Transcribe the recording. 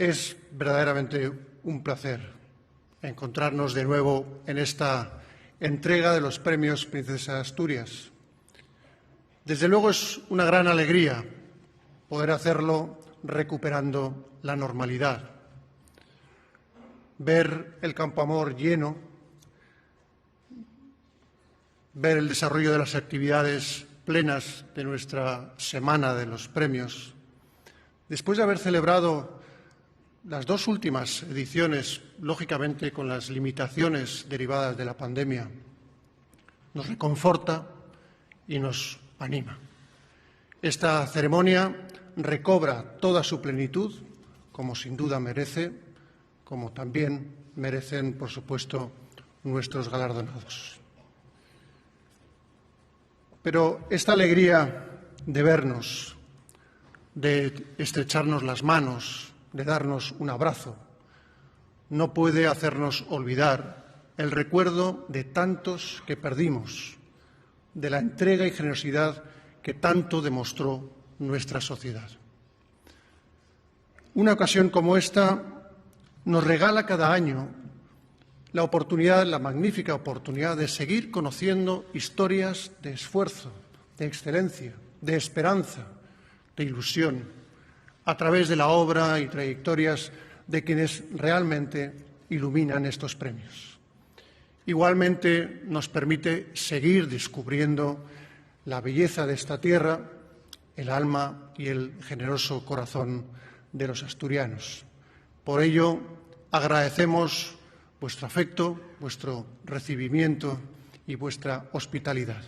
Es verdaderamente un placer encontrarnos de nuevo en esta entrega de los premios Princesa de Asturias. Desde luego es una gran alegría poder hacerlo recuperando la normalidad. Ver el Campo Amor lleno, ver el desarrollo de las actividades plenas de nuestra Semana de los Premios, después de haber celebrado las dos últimas ediciones, lógicamente con las limitaciones derivadas de la pandemia, nos reconforta y nos anima. Esta ceremonia recobra toda su plenitud, como sin duda merece, como también merecen, por supuesto, nuestros galardonados. Pero esta alegría de vernos, de estrecharnos las manos, de darnos un abrazo, no puede hacernos olvidar el recuerdo de tantos que perdimos, de la entrega y generosidad que tanto demostró nuestra sociedad. Una ocasión como esta nos regala cada año la oportunidad, la magnífica oportunidad de seguir conociendo historias de esfuerzo, de excelencia, de esperanza, de ilusión, a través de la obra y trayectorias de quienes realmente iluminan estos premios. Igualmente nos permite seguir descubriendo la belleza de esta tierra, el alma y el generoso corazón de los asturianos. Por ello, agradecemos vuestro afecto, vuestro recibimiento y vuestra hospitalidad.